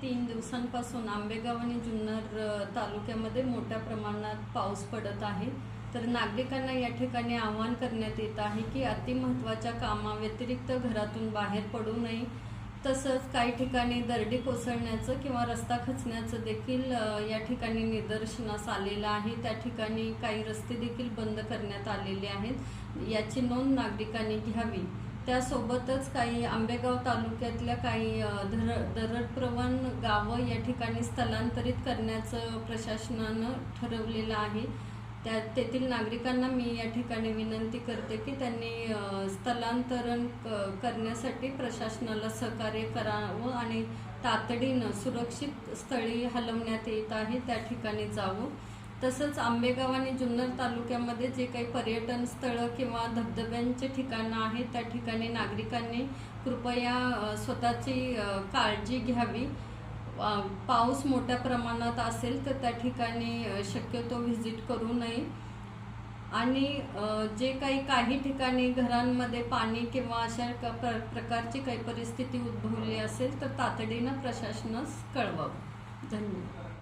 3 दिवसांपासून आंबेगाव आणि जुन्नर तालुक्यामध्ये मोठ्या प्रमाणात पाऊस पडत आहे। तर नागरिकांना या ठिकाणी आवाहन करण्यात येत आहे की अतिमहत्त्वाच्या कामाव्यतिरिक्त घरातून बाहेर पडू नये। तसंच काही ठिकाणी दरडी कोसळण्याचं किंवा रस्ता खचण्याचं देखील या ठिकाणी निदर्शनास आलेलं आहे। त्या ठिकाणी काही रस्ते देखील बंद करण्यात आलेले आहेत, याची नोंद नागरिकांनी घ्यावी। त्यासोबतच काही आंबेगाव तालुक्यातल्या काही दरडप्रवण गावं या ठिकाणी स्थलांतरित करण्याचं प्रशासनानं ठरवलेलं आहे। तेथील नागरिकांना मी या ठिकाणी विनंती करते की त्यांनी स्थलांतरण करण्यासाठी प्रशासनाला सहकार्य करावं आणि तातडीनं सुरक्षित स्थळी हलवण्यात येत आहे त्या ठिकाणी जावं। तसंच आंबेगाव आणि जुन्नर तालुक्यामध्ये जे काही पर्यटन स्थळं किंवा धबधब्यांचे ठिकाणं आहेत त्या ठिकाणी नागरिकांनी कृपया स्वतःची काळजी घ्यावी। पाऊस मोठ्या प्रमाणात असेल तर त्या ठिकाणी शक्यतो व्हिजिट करू नये आणि जे काही ठिकाणी घरांमध्ये पाणी किंवा अशा प्रकारची काही परिस्थिती उद्भवली असेल तर तातडीनं प्रशासनास कळवावं। धन्यवाद।